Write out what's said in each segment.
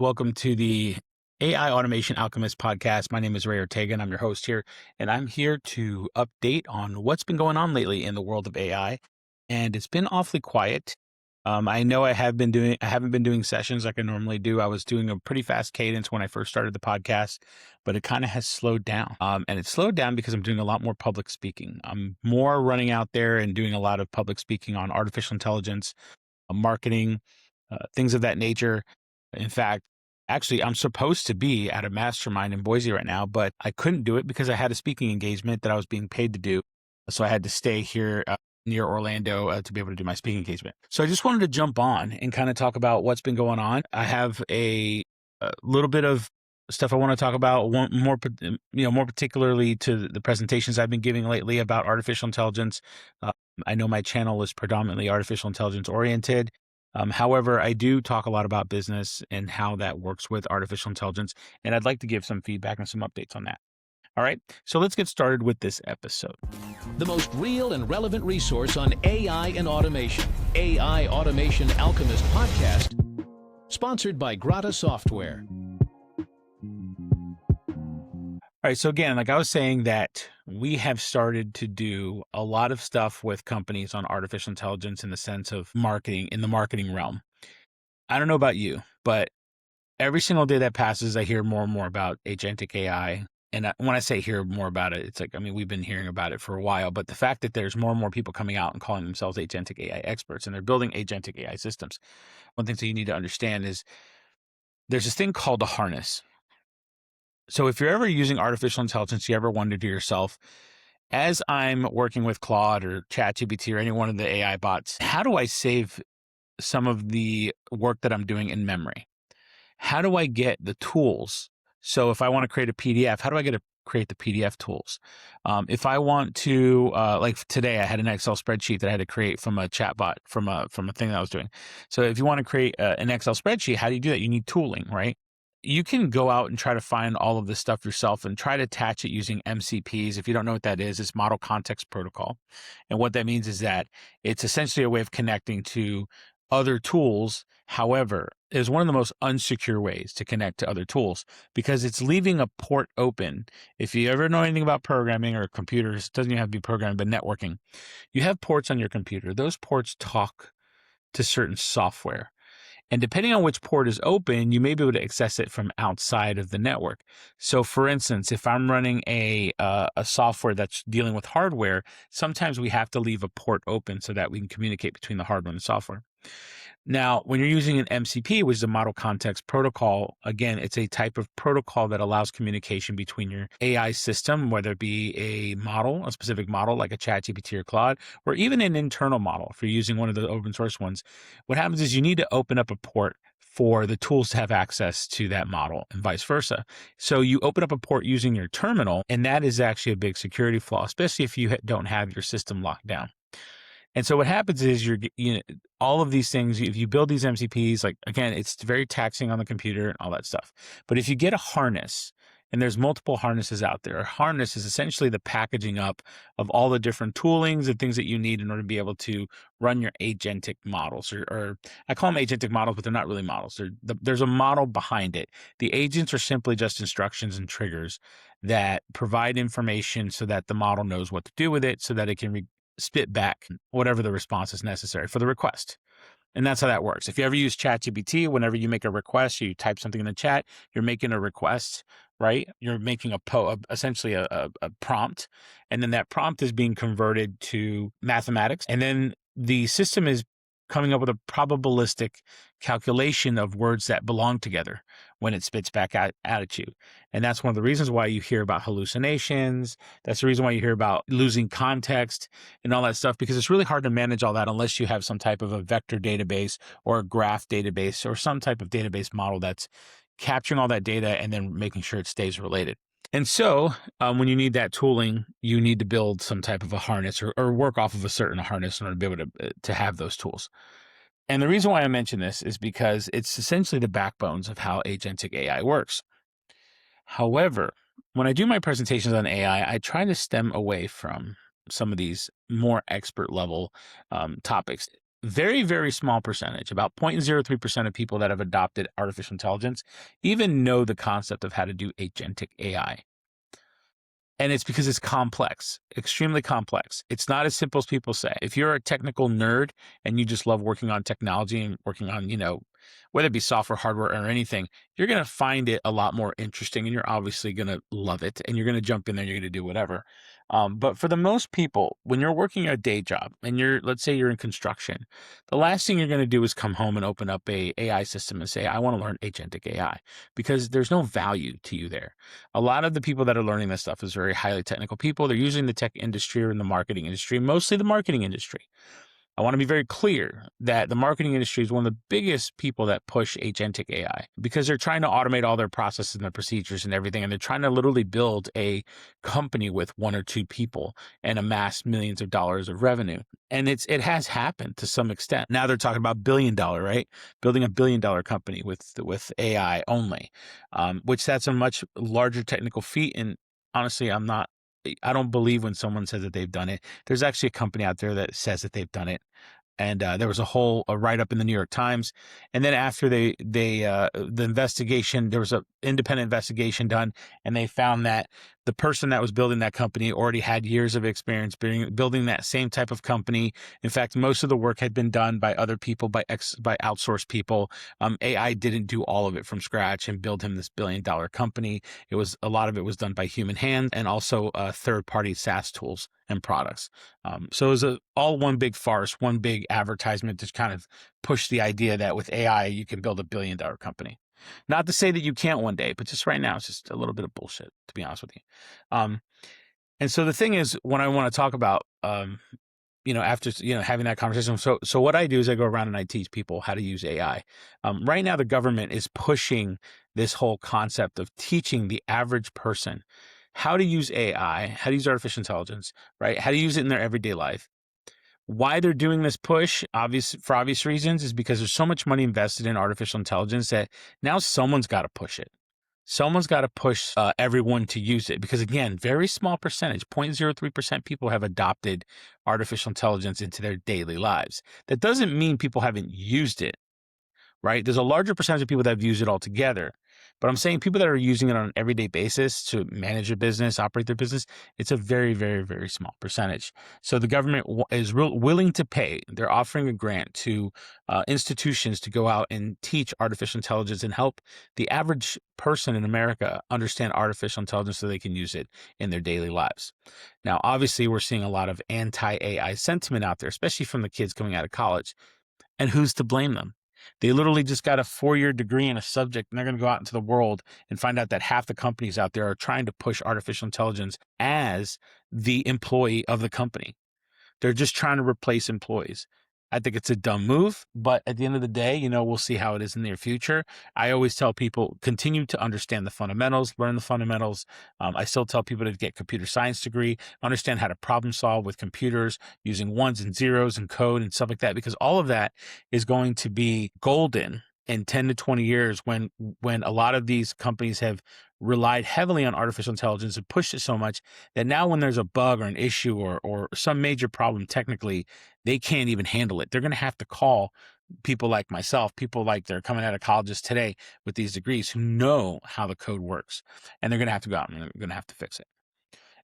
Welcome to the AI Automation Alchemist podcast. My name is Ray Ortega, and I'm your host here. And I'm here to update on what's been going on lately in the world of AI. And it's been awfully quiet. I know I haven't been doing sessions like I normally do. I was doing a pretty fast cadence when I first started the podcast, but it kind of has slowed down. And it's slowed down because I'm doing a lot more public speaking. I'm more running out there and doing a lot of public speaking on artificial intelligence, marketing, things of that nature. In fact, actually, I'm supposed to be at a mastermind in Boise right now, but I couldn't do it because I had a speaking engagement that I was being paid to do. So I had to stay here near Orlando to be able to do my speaking engagement. So I just wanted to jump on and kind of talk about what's been going on. I have a little bit of stuff I want to talk about, more particularly to the presentations I've been giving lately about artificial intelligence. I know my channel is predominantly artificial intelligence oriented. However, I do talk a lot about business and how that works with artificial intelligence, and I'd like to give some feedback and some updates on that. All right, so let's get started with this episode. The most real and relevant resource on AI and automation. AI Automation Alchemist Podcast, sponsored by Grata Software. All right, so again, like I was saying, that we have started to do a lot of stuff with companies on artificial intelligence in the sense of marketing, in the marketing realm. I don't know about you, but every single day that passes, I hear more and more about Agentic AI. And when I say hear more about it, it's like, we've been hearing about it for a while, but the fact that there's more and more people coming out and calling themselves Agentic AI experts, and they're building Agentic AI systems. One thing that you need to understand is there's this thing called a harness. So if you're ever using artificial intelligence, you ever wonder to yourself, as I'm working with Claude or ChatGPT or any one of the AI bots, how do I save some of the work that I'm doing in memory? How do I get the tools? So if I want to create a PDF, how do I get to create the PDF tools? If I want to, like today, I had an Excel spreadsheet that I had to create from a chatbot, from a thing that I was doing. So if you want to create an Excel spreadsheet, how do you do that? You need tooling, right? You can go out and try to find all of this stuff yourself and try to attach it using MCPs. If you don't know what that is, it's Model Context Protocol. And what that means is that it's essentially a way of connecting to other tools. However, it's one of the most unsecure ways to connect to other tools because it's leaving a port open. If you ever know anything about programming or computers, it doesn't even have to be programming, but networking. You have ports on your computer. Those ports talk to certain software. And depending on which port is open, you may be able to access it from outside of the network. So for instance, if I'm running a software that's dealing with hardware, sometimes we have to leave a port open so that we can communicate between the hardware and the software. Now, when you're using an MCP, which is a Model Context Protocol, again, it's a type of protocol that allows communication between your AI system, whether it be a specific model like a ChatGPT or Claude, or even an internal model if you're using one of the open source ones. What happens is you need to open up a port for the tools to have access to that model and vice versa. So you open up a port using your terminal, and that is actually a big security flaw, especially if you don't have your system locked down. And so what happens is all of these things, if you build these MCPs, like again, it's very taxing on the computer and all that stuff. But if you get a harness, and there's multiple harnesses out there, a harness is essentially the packaging up of all the different toolings and things that you need in order to be able to run your agentic models, or I call them agentic models, but they're not really models. There's a model behind it. The agents are simply just instructions and triggers that provide information so that the model knows what to do with it, so that it can spit back whatever the response is necessary for the request. And that's how that works. If you ever use ChatGPT, whenever you make a request, you type something in the chat, you're making a request, right? You're making essentially a prompt, and then that prompt is being converted to mathematics, and then the system is coming up with a probabilistic calculation of words that belong together when it spits back out at you. And that's one of the reasons why you hear about hallucinations. That's the reason why you hear about losing context and all that stuff, because it's really hard to manage all that unless you have some type of a vector database or a graph database or some type of database model that's capturing all that data and then making sure it stays related. And so when you need that tooling, you need to build some type of a harness or work off of a certain harness in order to be able to have those tools. And the reason why I mention this is because it's essentially the backbones of how agentic AI works. However, when I do my presentations on AI, I try to stem away from some of these more expert level topics. very, very small percentage, about 0.03% of people that have adopted artificial intelligence even know the concept of how to do agentic AI. And it's because it's complex, extremely complex. It's not as simple as people say. If you're a technical nerd and you just love working on technology and working on, whether it be software, hardware, or anything, you're going to find it a lot more interesting and you're obviously going to love it and you're going to jump in there and you're going to do whatever. But for the most people, when you're working a day job and let's say you're in construction, the last thing you're going to do is come home and open up a AI system and say, I want to learn agentic AI, because there's no value to you there. A lot of the people that are learning this stuff is very highly technical people. They're usually in the tech industry or in the marketing industry, mostly the marketing industry. I want to be very clear that the marketing industry is one of the biggest people that push agentic AI because they're trying to automate all their processes and their procedures and everything. And they're trying to literally build a company with one or two people and amass millions of dollars of revenue. And it has happened to some extent. Now they're talking about $1 billion, right? Building $1 billion company with AI only, which that's a much larger technical feat. And honestly, I don't believe when someone says that they've done it. There's actually a company out there that says that they've done it. And there was a whole write-up in the New York Times. And then after the investigation, there was an independent investigation done, and they found that the person that was building that company already had years of experience building that same type of company. In fact, most of the work had been done by other people, by outsourced people. AI didn't do all of it from scratch and build him this $1 billion company. A lot of it was done by human hands and also third-party SaaS tools and products. So it was all one big farce, one big advertisement to kind of push the idea that with AI, you can build $1 billion company. Not to say that you can't one day, but just right now, it's just a little bit of bullshit, to be honest with you. And so the thing is, when I want to talk about, after, having that conversation, so what I do is I go around and I teach people how to use AI. Right now, the government is pushing this whole concept of teaching the average person how to use AI, how to use artificial intelligence, right? How to use it in their everyday life. Why they're doing this push, for obvious reasons, is because there's so much money invested in artificial intelligence that now someone's got to push it. Someone's got to push everyone to use it because, again, very small percentage, 0.03% people have adopted artificial intelligence into their daily lives. That doesn't mean people haven't used it, right? There's a larger percentage of people that have used it altogether. But I'm saying people that are using it on an everyday basis to manage a business, operate their business, it's a very, very, very small percentage. So the government is willing to pay. They're offering a grant to institutions to go out and teach artificial intelligence and help the average person in America understand artificial intelligence so they can use it in their daily lives. Now, obviously, we're seeing a lot of anti-AI sentiment out there, especially from the kids coming out of college. And who's to blame them? They literally just got a 4-year degree in a subject, and they're going to go out into the world and find out that half the companies out there are trying to push artificial intelligence as the employee of the company. They're just trying to replace employees. I think it's a dumb move, but at the end of the day, we'll see how it is in the near future. I always tell people, continue to understand the fundamentals, learn the fundamentals. I still tell people to get a computer science degree, understand how to problem solve with computers using ones and zeros and code and stuff like that, because all of that is going to be golden in 10 to 20 years when a lot of these companies have relied heavily on artificial intelligence and pushed it so much that now when there's a bug or an issue or some major problem technically, they can't even handle it. They're going to have to call people like myself, people like they're coming out of colleges today with these degrees who know how the code works, and they're going to have to go out and they're going to have to fix it.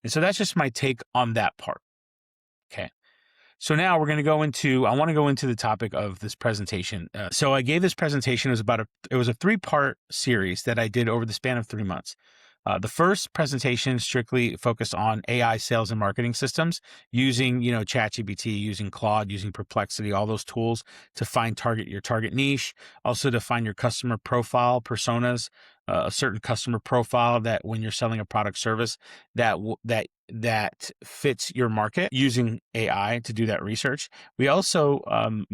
And so that's just my take on that part. Okay. So now we're going to I want to go into the topic of this presentation. So I gave this presentation, it was a 3-part series that I did over the span of 3 months. The first presentation strictly focused on AI sales and marketing systems using, ChatGPT, using Claude, using Perplexity, all those tools to find your target niche, also to find your customer profile, personas, a certain customer profile that when you're selling a product service that fits your market using AI to do that research. We also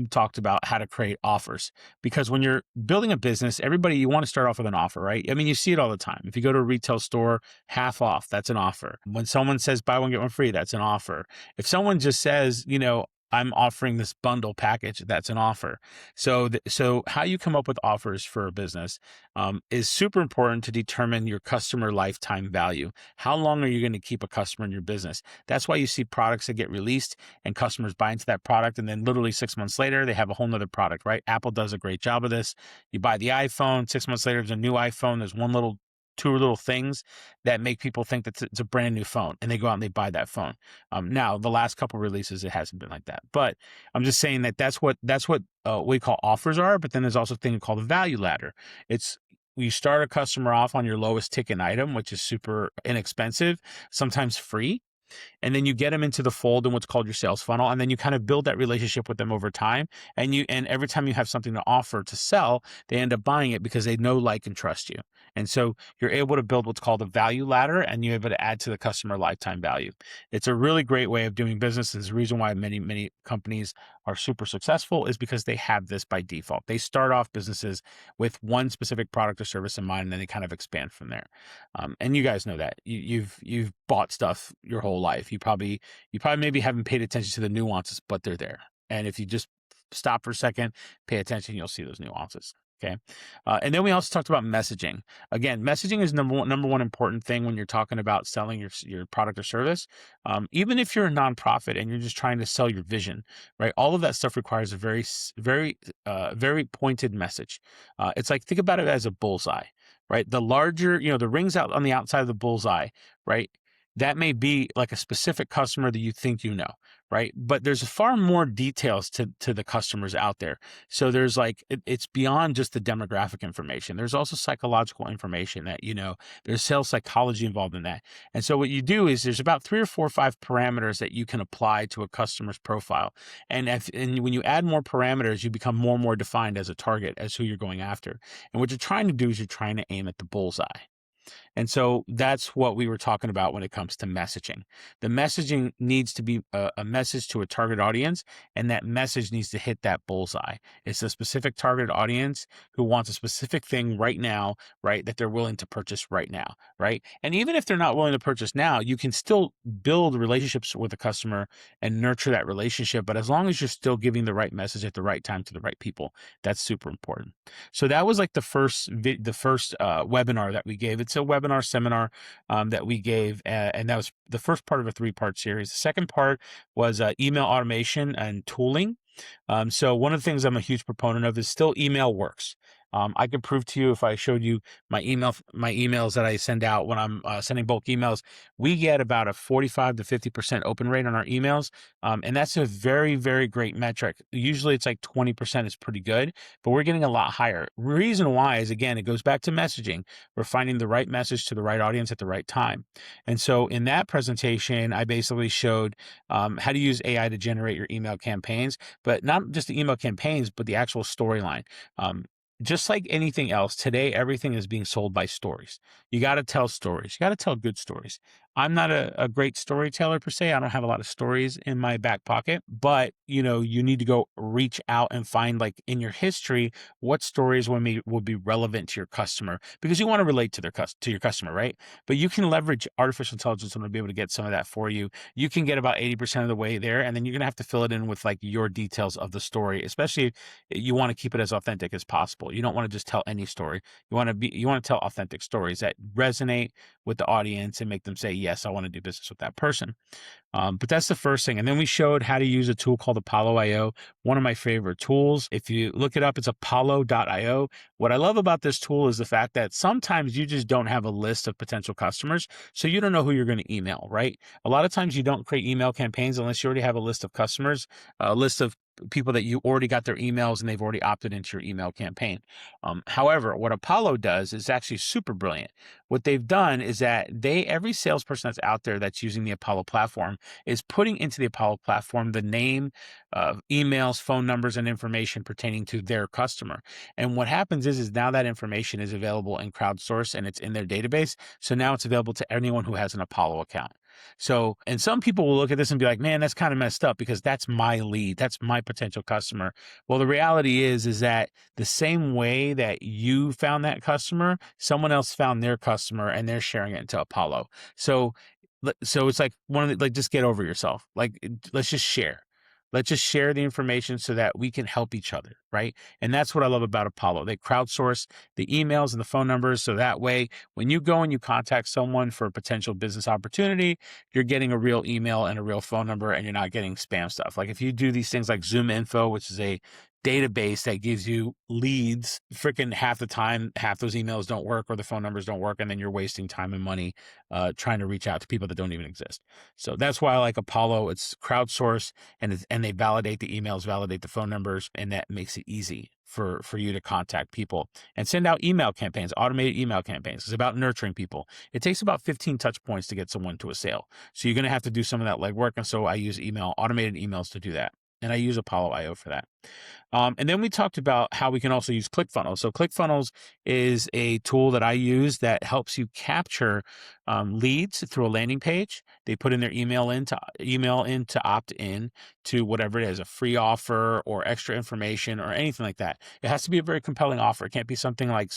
talked about how to create offers, because when you're building a business, you want to start off with an offer, right? I mean, you see it all the time. If you go to a retail store, half off, that's an offer. When someone says buy one, get one free, that's an offer. If someone just says, I'm offering this bundle package that's an offer. So how you come up with offers for a business is super important to determine your customer lifetime value. How long are you going to keep a customer in your business? That's why you see products that get released and customers buy into that product, and then literally 6 months later they have a whole nother product, right? Apple does a great job of this. You buy the iPhone, 6 months later there's a new iPhone. There's two little things that make people think that it's a brand new phone, and they go out and they buy that phone. Now, the last couple releases, it hasn't been like that, but I'm just saying that that's what we call offers are. But then there's also a thing called a value ladder. It's you start a customer off on your lowest ticket item, which is super inexpensive, sometimes free, and then you get them into the fold in what's called your sales funnel, and then you kind of build that relationship with them over time. And every time you have something to offer to sell, they end up buying it because they know, like, and trust you. And so you're able to build what's called a value ladder, and you're able to add to the customer lifetime value. It's a really great way of doing business. There's a reason why many companies are super successful is because they have this by default. They start off businesses with one specific product or service in mind, and then they kind of expand from there. And you guys know that you've bought stuff your whole life. You probably maybe haven't paid attention to the nuances, but they're there. And if you just stop for a second, pay attention, you'll see those nuances. Okay. And then we also talked about messaging. Again, messaging is number one important thing when you're talking about selling your product or service. Even if you're a nonprofit and you're just trying to sell your vision, right? All of that stuff requires a very pointed message. It's like, think about it as a bullseye, right? The larger, the rings out on the outside of the bullseye, right? That may be like a specific customer that you think you know, right? But there's far more details to the customers out there. So there's like, it's beyond just the demographic information. There's also psychological information that, there's sales psychology involved in that. And so what you do is there's about 3 or 4 or 5 parameters that you can apply to a customer's profile. And when you add more parameters, you become more and more defined as a target, as who you're going after. And what you're trying to do is you're trying to aim at the bullseye. And so that's what we were talking about when it comes to messaging. The messaging needs to be a message to a target audience, and that message needs to hit that bullseye. It's a specific target audience who wants a specific thing right now, right, that they're willing to purchase right now, right? And even if they're not willing to purchase now, you can still build relationships with the customer and nurture that relationship. But as long as you're still giving the right message at the right time to the right people, that's super important. So that was like the first webinar that we gave. It's a webinar seminar that we gave, and that was the first part of a 3-part series. The second part was email automation and tooling. So one of the things I'm a huge proponent of is still email works. I could prove to you if I showed you my emails that I send out when I'm sending bulk emails, we get about a 45 to 50% open rate on our emails. And that's a very, very great metric. Usually it's like 20% is pretty good, but we're getting a lot higher. Reason why is, again, it goes back to messaging. We're finding the right message to the right audience at the right time. And so in that presentation, I basically showed how to use AI to generate your email campaigns, but not just the email campaigns, but the actual storyline. Just like anything else, today, everything is being sold by stories. You got to tell stories. You got to tell good stories. I'm not a great storyteller per se. I don't have a lot of stories in my back pocket, but you need to go reach out and find, like, in your history, what stories would be relevant to your customer, because you want to relate to your customer, right? But you can leverage artificial intelligence to be able to get some of that for you. You can get about 80% of the way there, and then you're going to have to fill it in with like your details of the story, especially if you want to keep it as authentic as possible. You don't want to just tell any story. You want to tell authentic stories that resonate with the audience and make them say, yes, I want to do business with that person. But that's the first thing. And then we showed how to use a tool called Apollo.io, one of my favorite tools. If you look it up, it's Apollo.io. What I love about this tool is the fact that sometimes you just don't have a list of potential customers, so you don't know who you're going to email, right? A lot of times you don't create email campaigns unless you already have a list of customers, a list of people that you already got their emails and they've already opted into your email campaign. However, what Apollo does is actually super brilliant. What they've done is that every salesperson that's out there that's using the Apollo platform is putting into the Apollo platform the name, emails, phone numbers, and information pertaining to their customer. And what happens is now that information is available in crowdsource and it's in their database. So now it's available to anyone who has an Apollo account. So, and some people will look at this and be like, man, that's kind of messed up because that's my lead. That's my potential customer. Well, the reality is that the same way that you found that customer, someone else found their customer and they're sharing it into Apollo. So it's like just get over yourself. Like, let's just share. Let's just share the information so that we can help each other, right? And that's what I love about Apollo. They crowdsource the emails and the phone numbers so that way when you go and you contact someone for a potential business opportunity, you're getting a real email and a real phone number and you're not getting spam stuff. Like if you do these things like Zoom Info, which is a database that gives you leads, freaking half the time, half those emails don't work or the phone numbers don't work. And then you're wasting time and money trying to reach out to people that don't even exist. So that's why I like Apollo. It's crowdsourced and they validate the emails, validate the phone numbers, and that makes it easy for you to contact people and send out email campaigns, automated email campaigns. It's about nurturing people. It takes about 15 touch points to get someone to a sale. So you're going to have to do some of that legwork. And so I use automated emails to do that. And I use Apollo IO for that. And then we talked about how we can also use ClickFunnels. So ClickFunnels is a tool that I use that helps you capture leads through a landing page. They put in their email in to opt in to whatever it is, a free offer or extra information or anything like that. It has to be a very compelling offer. It can't be something like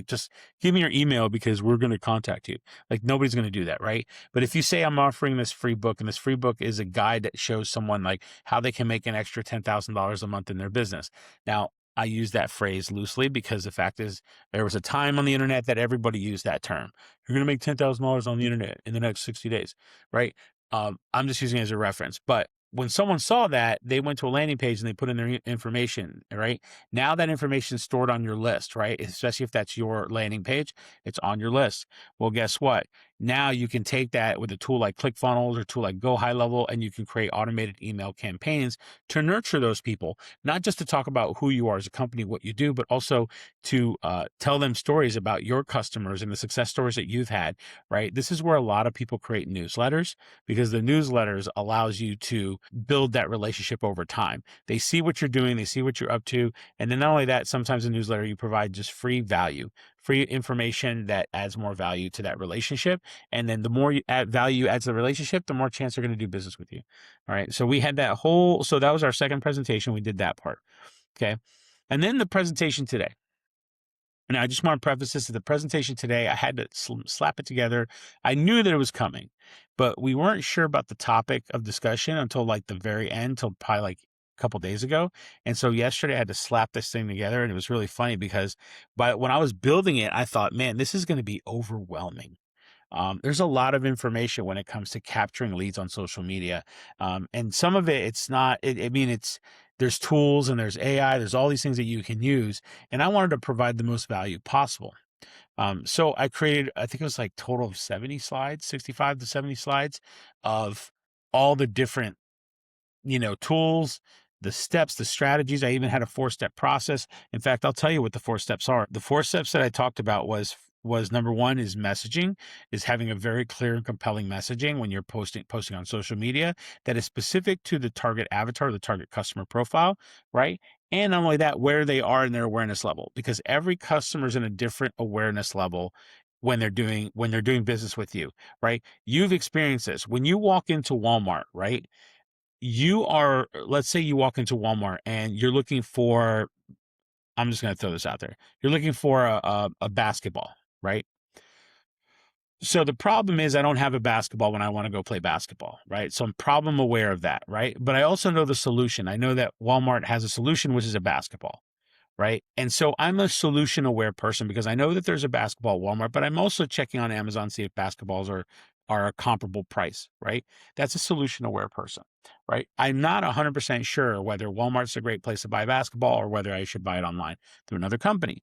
just give me your email because we're going to contact you. Like nobody's going to do that, right? But if you say I'm offering this free book and this free book is a guide that shows someone like how they can make an extra $10,000 a month in their business. Now, I use that phrase loosely because the fact is there was a time on the internet that everybody used that term. You're going to make $10,000 on the internet in the next 60 days, right? I'm just using it as a reference, but when someone saw that, they went to a landing page and they put in their information, right? Now that information is stored on your list, right? Especially if that's your landing page, it's on your list. Well, guess what? Now you can take that with a tool like ClickFunnels or a tool like Go High Level, and you can create automated email campaigns to nurture those people, not just to talk about who you are as a company, what you do, but also to tell them stories about your customers and the success stories that you've had, right? This is where a lot of people create newsletters because the newsletters allows you to build that relationship over time. They see what you're doing, they see what you're up to, and then not only that, sometimes in a newsletter you provide just free value, free information that adds more value to that relationship. And then the more you add value adds to the relationship, the more chance they're going to do business with you. All right. So we had so that was our second presentation. We did that part. Okay. And then the presentation today. And I just want to preface this to the presentation today. I had to slap it together. I knew that it was coming, but we weren't sure about the topic of discussion until like the very end, till probably like a couple days ago. And so yesterday I had to slap this thing together, and it was really funny because when I was building it, I thought, man, this is going to be overwhelming. There's a lot of information when it comes to capturing leads on social media. And some of it, it's not, I mean, there's tools and there's AI, there's all these things that you can use. And I wanted to provide the most value possible. So I created, I think it was like total of 70 slides, 65 to 70 slides of all the different tools, the steps, the strategies. I even had a 4-step process. In fact, I'll tell you what the 4 steps are. The 4 steps that I talked about was number one is messaging, is having a very clear and compelling messaging when you're posting on social media that is specific to the target avatar, the target customer profile, right? And not only that, where they are in their awareness level, because every customer is in a different awareness level when they're doing business with you, right? You've experienced this. When you walk into Walmart, right? Let's say you walk into Walmart and you're looking for, I'm just going to throw this out there. You're looking for a basketball, right? So the problem is I don't have a basketball when I want to go play basketball, right? So I'm problem aware of that, right? But I also know the solution. I know that Walmart has a solution, which is a basketball, right? And so I'm a solution aware person because I know that there's a basketball at Walmart, but I'm also checking on Amazon to see if basketballs are a comparable price, right? That's a solution aware person, right? I'm not 100% sure whether Walmart's a great place to buy basketball or whether I should buy it online through another company.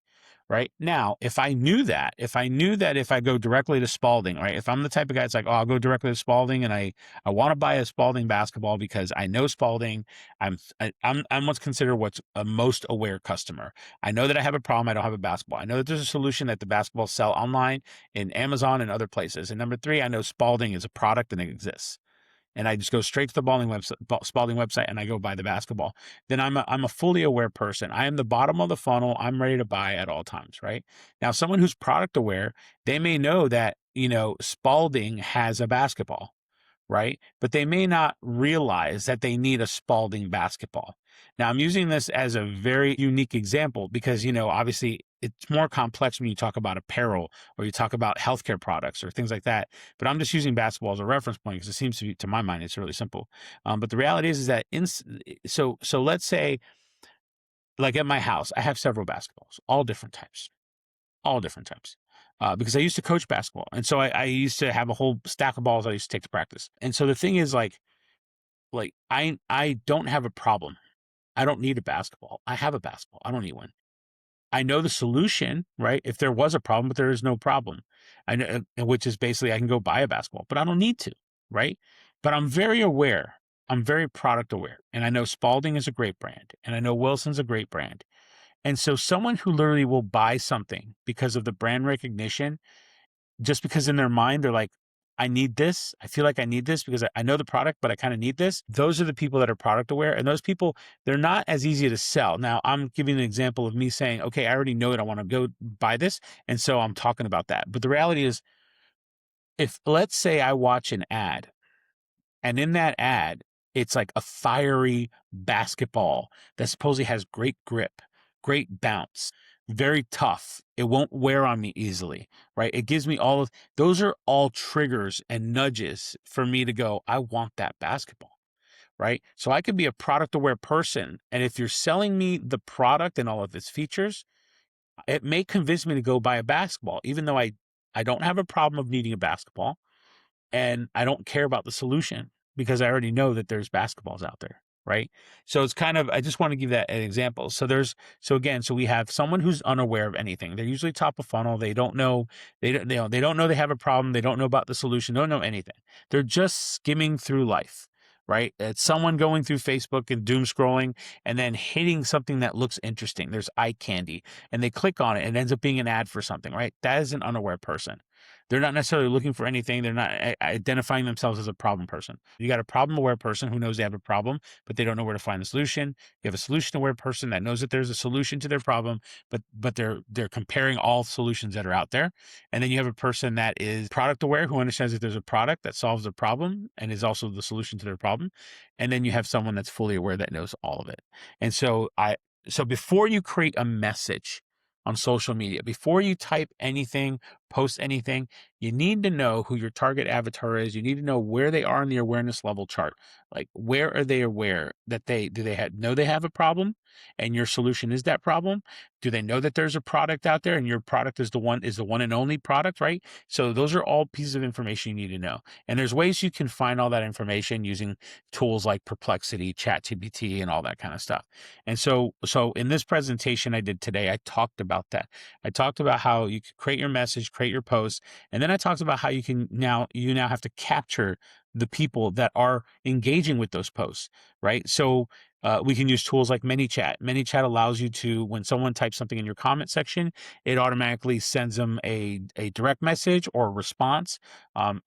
Right now, if I knew that if I go directly to Spalding, right? If I'm the type of guy that's like, oh, I'll go directly to Spalding and I want to buy a Spalding basketball because I know Spalding, I'm what's considered what's a most aware customer. I know that I have a problem. I don't have a basketball. I know that there's a solution that the basketballs sell online in Amazon and other places. And number three, I know Spalding is a product and it exists. And I just go straight to the Spalding website and I go buy the basketball. Then I'm a fully aware person. I am the bottom of the funnel. I'm ready to buy at all times, right? Now, someone who's product aware, they may know that, Spalding has a basketball, right? But they may not realize that they need a Spalding basketball. Now, I'm using this as a very unique example because, obviously it's more complex when you talk about apparel or you talk about healthcare products or things like that. But I'm just using basketball as a reference point because it seems to be, to my mind, it's really simple. But the reality is that so let's say, like at my house, I have several basketballs, all different types. Because I used to coach basketball. And so I used to have a whole stack of balls I used to take to practice. And so the thing is like I don't have a problem. I don't need a basketball. I have a basketball. I don't need one. I know the solution, right? If there was a problem, but there is no problem. I know, which is basically I can go buy a basketball, but I don't need to, right? But I'm very aware. I'm very product aware. And I know Spalding is a great brand. And I know Wilson's a great brand. And so someone who literally will buy something because of the brand recognition, just because in their mind they're like, I need this. I feel like I need this because I know the product, but I kind of need this. Those are the people that are product aware. And those people, they're not as easy to sell. Now, I'm giving an example of me saying, okay, I already know it. I want to go buy this. And so I'm talking about that. But the reality is, if let's say I watch an ad and in that ad, it's like a fiery basketball that supposedly has great grip, great bounce, very tough. It won't wear on me easily, right? It gives me all of those are all triggers and nudges for me to go, I want that basketball, right? So I could be a product aware person. And if you're selling me the product and all of its features, it may convince me to go buy a basketball, even though I don't have a problem of needing a basketball and I don't care about the solution because I already know that there's basketballs out there, right? So it's kind of I just want to give that an example. So we have someone who's unaware of anything. They're usually top of funnel. They don't know they don't know they have a problem. They don't know about the solution. They don't know anything. They're just skimming through life. Right? It's someone going through Facebook and doom scrolling and then hitting something that looks interesting. There's eye candy and they click on it and it ends up being an ad for something, right? That is an unaware person. They're not necessarily looking for anything. They're not identifying themselves as a problem person. You got a problem aware person who knows they have a problem, but they don't know where to find the solution. You have a solution aware person that knows that there's a solution to their problem, but they're comparing all solutions that are out there. And then you have a person that is product aware who understands that there's a product that solves a problem and is also the solution to their problem. And then you have someone that's fully aware that knows all of it. And so before you create a message on social media, before you type anything, post anything, you need to know who your target avatar is. You need to know where they are in the awareness level chart. Like, where are they aware that know they have a problem and your solution is that problem? Do they know that there's a product out there and your product is the one and only product, right? So those are all pieces of information you need to know. And there's ways you can find all that information using tools like Perplexity, ChatGPT, and all that kind of stuff. And so in this presentation I did today, I talked about that. I talked about how you could create your message, create your post, and then I talked about how you now have to capture the people that are engaging with those posts, right? So we can use tools like ManyChat. ManyChat allows you to, when someone types something in your comment section, it automatically sends them a direct message or a response.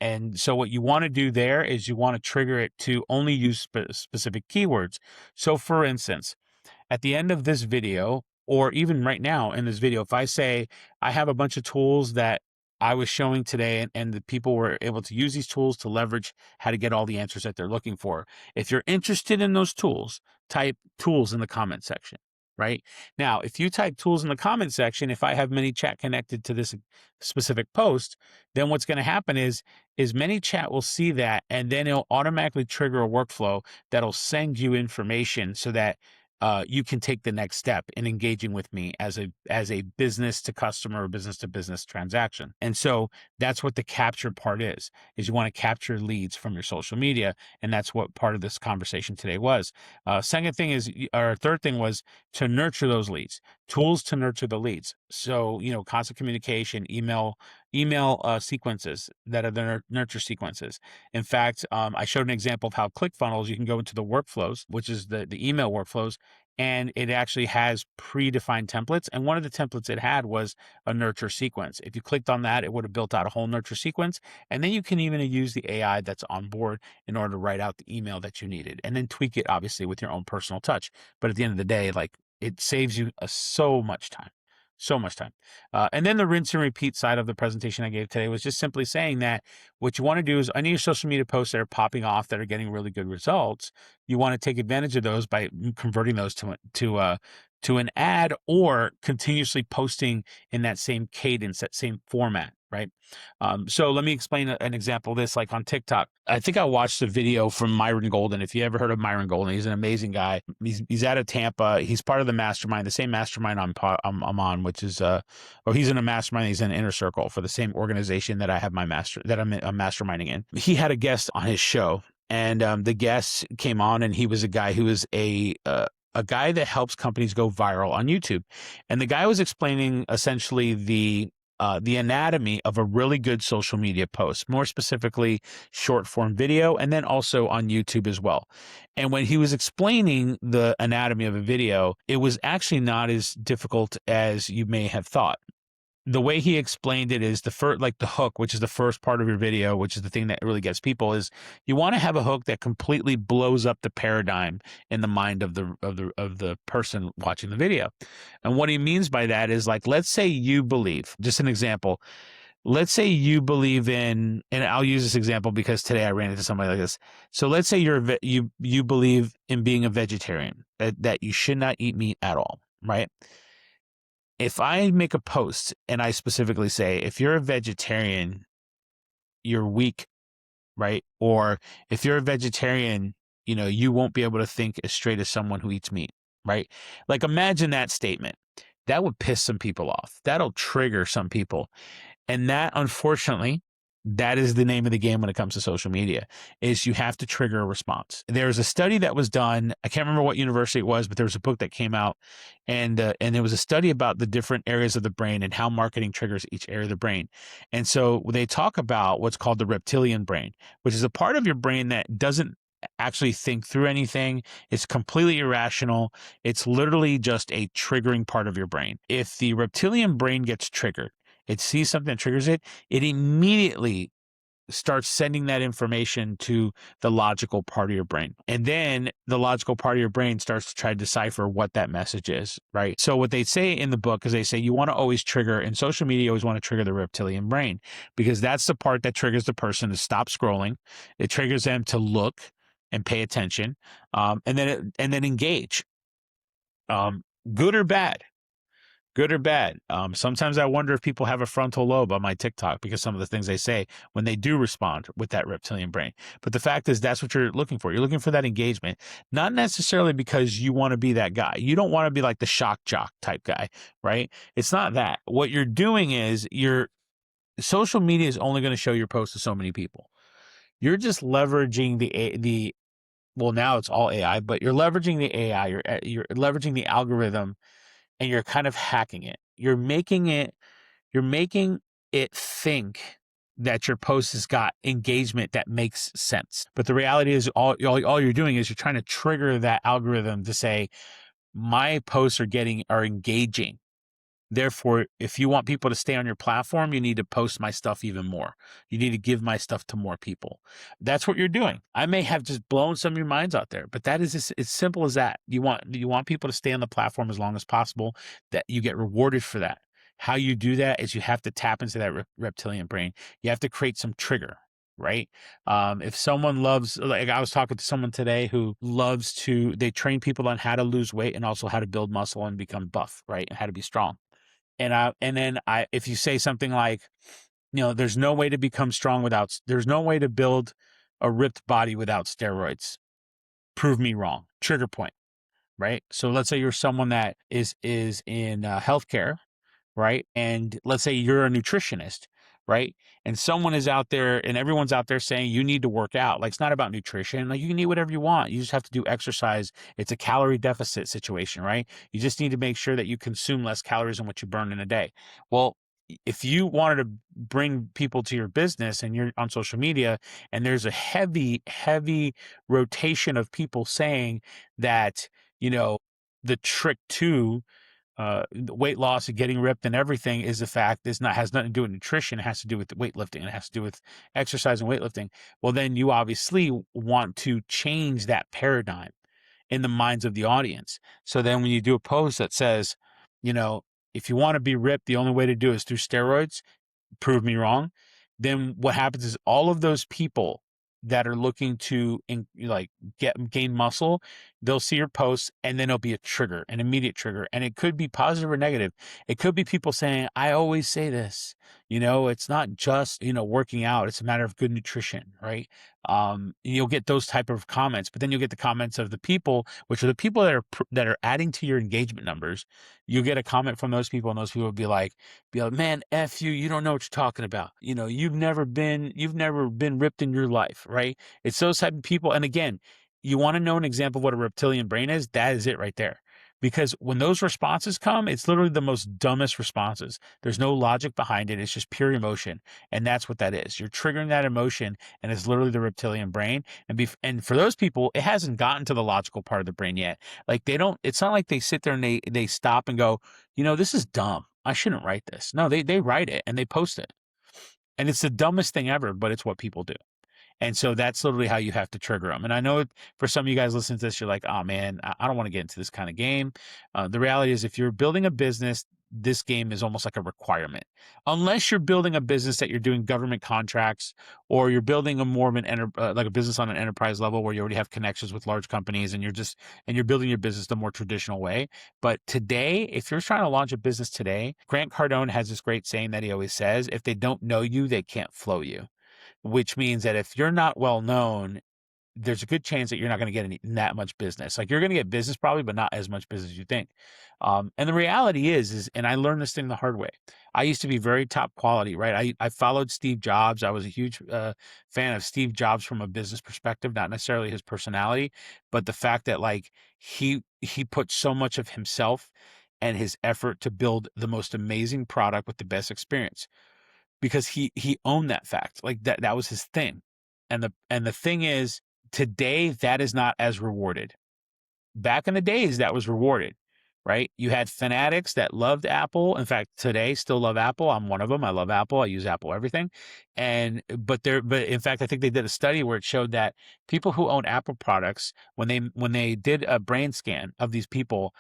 And so what you want to do there is you want to trigger it to only use specific keywords. So for instance, at the end of this video, or even right now in this video, if I say I have a bunch of tools that I was showing today and the people were able to use these tools to leverage how to get all the answers that they're looking for. If you're interested in those tools, type tools in the comment section, right? Now, if you type tools in the comment section, if I have ManyChat connected to this specific post, then what's going to happen is ManyChat will see that and then it'll automatically trigger a workflow that'll send you information so that you can take the next step in engaging with me as a business to customer or business to business transaction. And so that's what the capture part is you want to capture leads from your social media. And that's what part of this conversation today was. Second thing is, or third thing was to nurture those leads, tools to nurture the leads. So, constant communication, email sequences that are the nurture sequences. In fact, I showed an example of how ClickFunnels, you can go into the workflows, which is the email workflows, and it actually has predefined templates. And one of the templates it had was a nurture sequence. If you clicked on that, it would have built out a whole nurture sequence. And then you can even use the AI that's on board in order to write out the email that you needed and then tweak it, obviously, with your own personal touch. But at the end of the day, like, it saves you so much time. So much time. And then the rinse and repeat side of the presentation I gave today was just simply saying that what you want to do is any social media posts that are popping off that are getting really good results, you want to take advantage of those by converting those to an ad, or continuously posting in that same cadence, that same format, right? So let me explain an example of this. Like on TikTok, I think I watched a video from Myron Golden. If you ever heard of Myron Golden, he's an amazing guy. He's out of Tampa. He's part of the mastermind, the same mastermind I'm on, which is or he's in a mastermind. He's in an inner circle for the same organization that I have I'm masterminding in. He had a guest on his show, and the guest came on, and he was a guy who was a guy that helps companies go viral on YouTube. And the guy was explaining essentially the anatomy of a really good social media post, more specifically short form video, and then also on YouTube as well. And when he was explaining the anatomy of a video, it was actually not as difficult as you may have thought. The way he explained it is the hook, which is the first part of your video, which is the thing that really gets people, is you want to have a hook that completely blows up the paradigm in the mind of the person watching the video. And what he means by that is, like, let's say you believe, just an example, let's say you believe in, and I'll use this example because today I ran into somebody like this. So let's say you believe in being a vegetarian, that you should not eat meat at all, right? If I make a post and I specifically say, if you're a vegetarian, you're weak, right? Or if you're a vegetarian, you won't be able to think as straight as someone who eats meat, right? Like, imagine that statement. That would piss some people off. That'll trigger some people. And that, unfortunately, that is the name of the game when it comes to social media, is you have to trigger a response. There's a study that was done. I can't remember what university it was, but there was a book that came out, and there was a study about the different areas of the brain and how marketing triggers each area of the brain. And so they talk about what's called the reptilian brain, which is a part of your brain that doesn't actually think through anything. It's completely irrational. It's literally just a triggering part of your brain. If the reptilian brain gets triggered, it sees something that triggers it, it immediately starts sending that information to the logical part of your brain. And then the logical part of your brain starts to try to decipher what that message is, right? So what they say in the book is, they say you want to always trigger, in social media, you always want to trigger the reptilian brain, because that's the part that triggers the person to stop scrolling. It triggers them to look and pay attention, and then engage, good or bad. Good or bad. Sometimes I wonder if people have a frontal lobe on my TikTok because some of the things they say when they do respond with that reptilian brain. But the fact is, that's what you're looking for. You're looking for that engagement, not necessarily because you want to be that guy. You don't want to be like the shock jock type guy, right? It's not that. What you're doing is, your social media is only going to show your post to so many people. You're just leveraging well, now it's all AI, but you're leveraging the AI. You're leveraging the algorithm, and you're kind of hacking it. You're making it think that your post has got engagement that makes sense. But the reality is, all you're doing is you're trying to trigger that algorithm to say, my posts are engaging. Therefore, if you want people to stay on your platform, you need to post my stuff even more. You need to give my stuff to more people. That's what you're doing. I may have just blown some of your minds out there, but that is as simple as that. You want people to stay on the platform as long as possible, that you get rewarded for that. How you do that is you have to tap into that reptilian brain. You have to create some trigger, right? If someone loves, like I was talking to someone today who they train people on how to lose weight and also how to build muscle and become buff, right? And how to be strong. If you say something like, there's no way to become strong there's no way to build a ripped body without steroids. Prove me wrong. Trigger point, right? So let's say you're someone that is in healthcare, right? And let's say you're a nutritionist, right? And someone is out there, and everyone's out there saying you need to work out. Like, it's not about nutrition. Like, you can eat whatever you want. You just have to do exercise. It's a calorie deficit situation, right? You just need to make sure that you consume less calories than what you burn in a day. Well, if you wanted to bring people to your business and you're on social media, and there's a heavy, heavy rotation of people saying that, the trick to weight loss and getting ripped and everything has nothing to do with nutrition. It has to do with weightlifting. It has to do with exercise and weightlifting. Well, then you obviously want to change that paradigm in the minds of the audience. So then when you do a post that says, if you want to be ripped, the only way to do it is through steroids, prove me wrong. Then what happens is all of those people that are looking to like gain muscle, they'll see your posts and then it'll be a trigger, an immediate trigger. And it could be positive or negative. It could be people saying, I always say this, it's not just, working out. It's a matter of good nutrition, right? You'll get those type of comments, but then you'll get the comments of the people, which are the people that are adding to your engagement numbers. You'll get a comment from those people and those people will be like, man, F you, you don't know what you're talking about. You've never been ripped in your life, right? It's those type of people. And again, you want to know an example of what a reptilian brain is? That is it right there. Because when those responses come, it's literally the most dumbest responses. There's no logic behind it. It's just pure emotion. And that's what that is. You're triggering that emotion, and it's literally the reptilian brain. And for those people, it hasn't gotten to the logical part of the brain yet. Like it's not like they sit there and they stop and go, this is dumb. I shouldn't write this. No, they write it and they post it. And it's the dumbest thing ever, but it's what people do. And so that's literally how you have to trigger them. And I know for some of you guys listening to this, you're like, oh man, I don't want to get into this kind of game. The reality is if you're building a business, this game is almost like a requirement. Unless you're building a business that you're doing government contracts, or you're building a more of like a business on an enterprise level where you already have connections with large companies and you're building your business the more traditional way. But today, if you're trying to launch a business today, Grant Cardone has this great saying that he always says, if they don't know you, they can't flow you. Which means that if you're not well known, there's a good chance that you're not going to get that much business. Like you're going to get business probably, but not as much business as you think. And the reality is, and I learned this thing the hard way. I used to be very top quality, right? I followed Steve Jobs. I was a huge fan of Steve Jobs from a business perspective, not necessarily his personality, but the fact that like he put so much of himself and his effort to build the most amazing product with the best experience, because he owned that fact. Like that was his thing. And the thing is, today that is not as rewarded. Back in the days, that was rewarded, right? You had fanatics that loved Apple. In fact, today still love Apple. I'm one of them. I love Apple. I use Apple everything. But in fact, I think they did a study where it showed that people who own Apple products, when they did a brain scan of these people,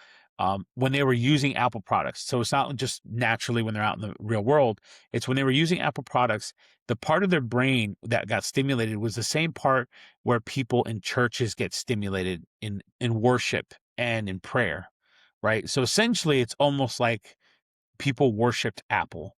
when they were using Apple products. So it's not just naturally when they're out in the real world. It's when they were using Apple products, the part of their brain that got stimulated was the same part where people in churches get stimulated in worship and in prayer, right? So essentially, it's almost like people worshiped Apple.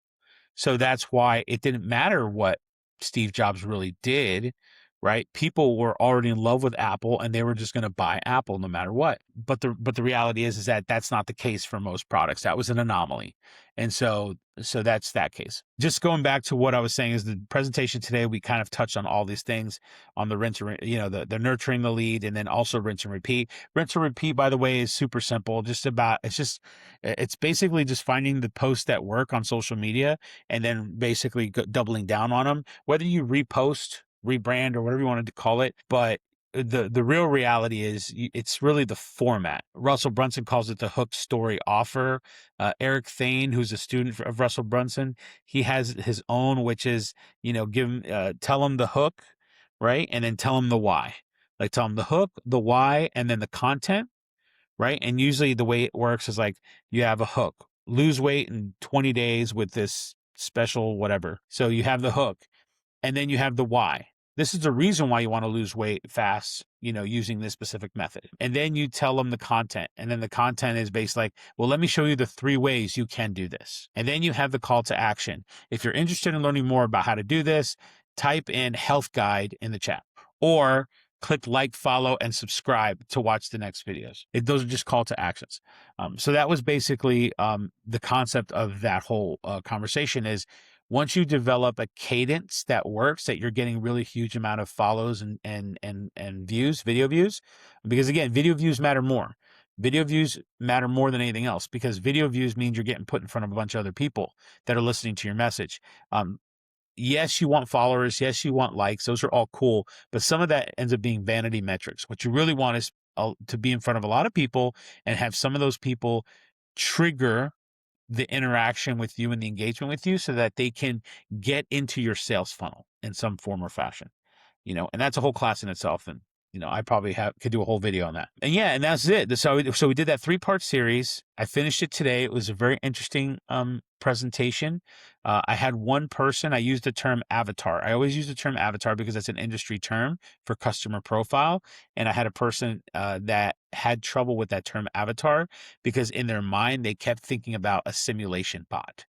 So that's why it didn't matter what Steve Jobs really did, right? People were already in love with Apple and they were just going to buy Apple no matter what. But the reality is that that's not the case for most products. That was an anomaly. And so that's that case. Just going back to what I was saying is the presentation today, we kind of touched on all these things on the rinse and, the nurturing the lead, and then also rinse and repeat. Rinse and repeat, by the way, is super simple. It's basically just finding the posts that work on social media and then basically doubling down on them, whether you repost, rebrand, or whatever you wanted to call it. But the real reality is it's really the format. Russell Brunson calls it the hook story offer. Eric Thane, who's a student of Russell Brunson, he has his own, which is, tell him the hook, right? And then tell him the why. Like tell him the hook, the why, and then the content, right? And usually the way it works is like you have a hook, lose weight in 20 days with this special whatever. So you have the hook, and then you have the why. This is the reason why you want to lose weight fast, using this specific method. And then you tell them the content. And then the content is based like, well, let me show you the 3 ways you can do this. And then you have the call to action. If you're interested in learning more about how to do this, type in health guide in the chat, or click like, follow, and subscribe to watch the next videos. Those are just call to actions. So that was basically the concept of that whole conversation is, once you develop a cadence that works, that you're getting really huge amount of follows and views, video views, because again, video views matter more. Video views matter more than anything else, because video views means you're getting put in front of a bunch of other people that are listening to your message. Yes, you want followers. Yes, you want likes. Those are all cool. But some of that ends up being vanity metrics. What you really want is to be in front of a lot of people and have some of those people trigger the interaction with you and the engagement with you so that they can get into your sales funnel in some form or fashion, and that's a whole class in itself. And I probably could do a whole video on that. And yeah, and that's it. So we did that 3-part series. I finished it today. It was a very interesting presentation. I had one person. I used the term avatar. I always use the term avatar because that's an industry term for customer profile. And I had a person that had trouble with that term avatar because in their mind they kept thinking about a simulation bot.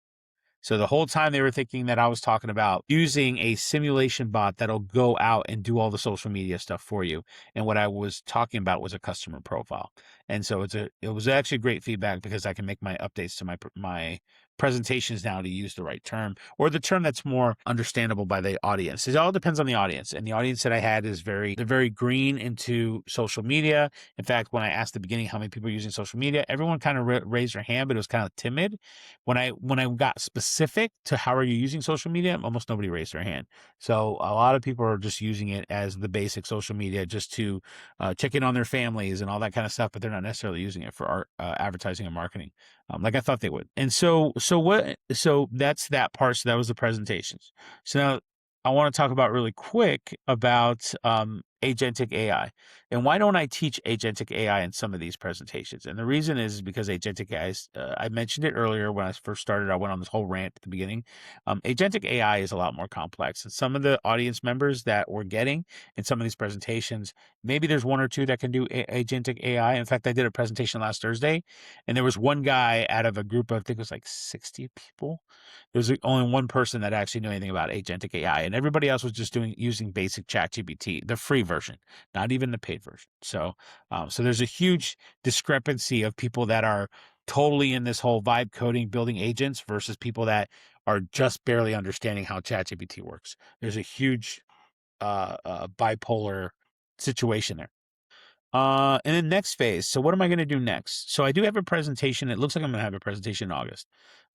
So the whole time they were thinking that I was talking about using a simulation bot that'll go out and do all the social media stuff for you. And what I was talking about was a customer profile. And so it was actually great feedback because I can make my updates to my presentations now to use the right term or the term that's more understandable by the audience. It all depends on the audience. And the audience that I had is they're very green into social media. In fact, when I asked at the beginning how many people are using social media, everyone kind of raised their hand, but it was kind of timid. When I got specific to how are you using social media, almost nobody raised their hand. So a lot of people are just using it as the basic social media just to check in on their families and all that kind of stuff, but they're not necessarily using it for art, advertising and marketing, like I thought they would. And so that's that part. So that was the presentations. So now I want to talk about really quick about Agentic AI. And why don't I teach Agentic AI in some of these presentations? And the reason is because Agentic AI, I mentioned it earlier when I first started, I went on this whole rant at the beginning. Agentic AI is a lot more complex. And some of the audience members that we're getting in some of these presentations, maybe there's one or two that can do Agentic AI. In fact, I did a presentation last Thursday, and there was one guy out of a group of, I think it was like 60 people. There was only one person that actually knew anything about Agentic AI, and everybody else was just using basic ChatGPT, the free version, not even the paid version. So there's a huge discrepancy of people that are totally in this whole vibe coding, building agents versus people that are just barely understanding how ChatGPT works. There's a huge bipolar situation there. And then next phase. So what am I going to do next? So I do have a presentation. It looks like I'm going to have a presentation in August.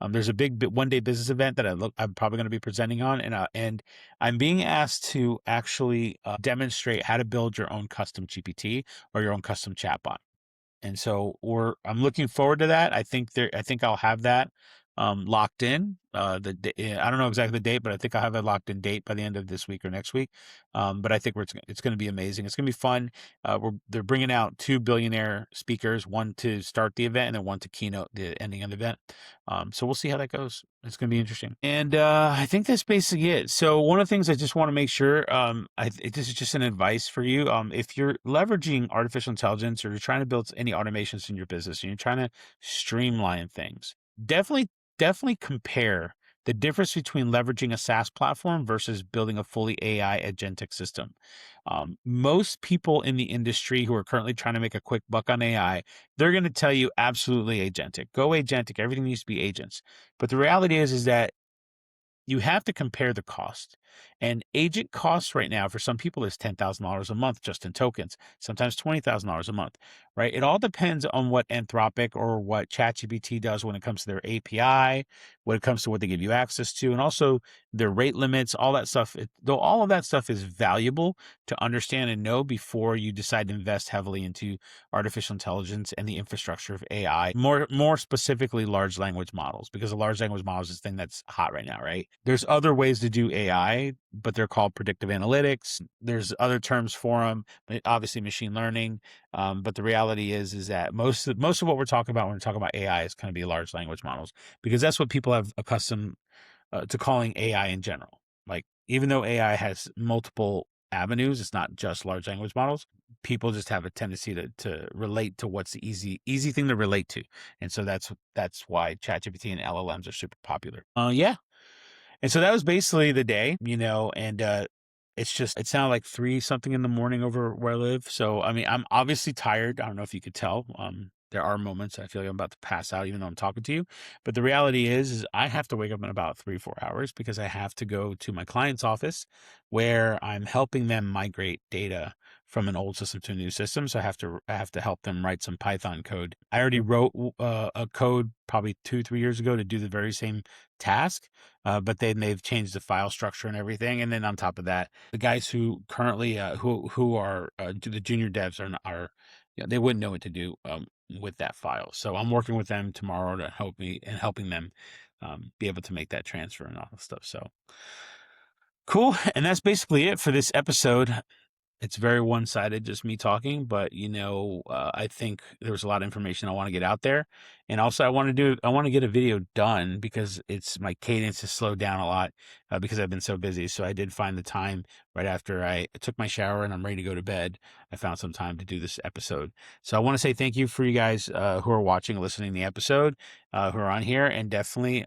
There's a big one-day business event that I'm probably going to be presenting on, and I'm being asked to actually demonstrate how to build your own custom GPT or your own custom chatbot. And so I'm looking forward to that. I think I'll have that locked in. I don't know exactly the date, but I think I'll have a locked in date by the end of this week or next week. But I think it's going to be amazing. It's going to be fun. They're bringing out 2 billionaire speakers, one to start the event and then one to keynote the ending of the event. So we'll see how that goes. It's going to be interesting. And I think that's basically it. So one of the things I just want to make sure, this is just an advice for you. If you're leveraging artificial intelligence or you're trying to build any automations in your business and you're trying to streamline things, definitely compare the difference between leveraging a SaaS platform versus building a fully AI agentic system. Most people in the industry who are currently trying to make a quick buck on AI, they're going to tell you absolutely agentic. Go agentic. Everything needs to be agents. But the reality is that you have to compare the cost. And agent costs right now for some people is $10,000 a month just in tokens, sometimes $20,000 a month, right? It all depends on what Anthropic or what ChatGPT does when it comes to their API, when it comes to what they give you access to, and also their rate limits, all that stuff. Though all of that stuff is valuable to understand and know before you decide to invest heavily into artificial intelligence and the infrastructure of AI, more specifically large language models, because the large language models is the thing that's hot right now, right? There's other ways to do AI, but they're called predictive analytics. There's other terms for them, obviously machine learning. But the reality is that most of what we're talking about when we're talking about AI is going to be large language models, because that's what people have accustomed to calling AI in general. Like, even though AI has multiple avenues, it's not just large language models. People just have a tendency to relate to what's the easy thing to relate to, and so that's why ChatGPT and LLMs are super popular. Yeah, and so that was basically the day, and it sounded like 3 something in the morning over where I live. So, I mean, I'm obviously tired. I don't know if you could tell. There are moments I feel like I'm about to pass out even though I'm talking to you. But the reality is I have to wake up in about 3-4 hours because I have to go to my client's office where I'm helping them migrate data from an old system to a new system. So I have to help them write some Python code. I already wrote a code probably 2-3 years ago to do the very same task, but then they've changed the file structure and everything. And then on top of that, the guys who currently who are the junior devs are they wouldn't know what to do with that file. So I'm working with them tomorrow to helping them be able to make that transfer and all that stuff. So cool. And that's basically it for this episode. It's very one-sided, just me talking, but, I think there's a lot of information I wanna get out there, and also I wanna get a video done because it's my cadence has slowed down a lot, because I've been so busy, so I did find the time right after I took my shower and I'm ready to go to bed. I found some time to do this episode. So I wanna say thank you for you guys, who are watching, listening to the episode, who are on here, and definitely,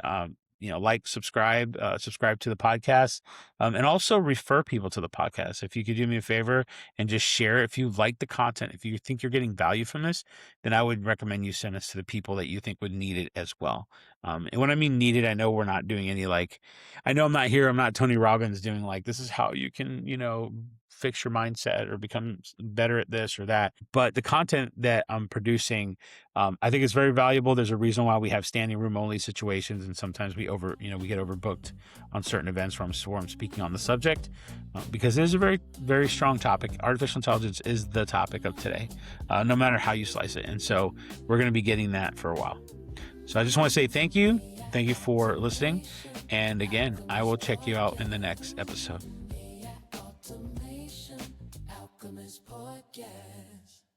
like, subscribe to the podcast, and also refer people to the podcast. If you could do me a favor and just share, if you like the content, if you think you're getting value from this, then I would recommend you send this to the people that you think would need it as well. And when I mean needed, I know we're not doing any I know I'm not Tony Robbins doing this is how you can, fix your mindset or become better at this or that. But the content that I'm producing, I think it's very valuable. There's a reason why we have standing room only situations, and sometimes we get overbooked on certain events where I'm speaking on the subject, because it is a very, very strong topic. Artificial intelligence is the topic of today, no matter how you slice it. And so we're going to be getting that for a while. So I just want to say thank you. Thank you for listening. And again, I will check you out in the next episode. Automation Alchemist Podcast.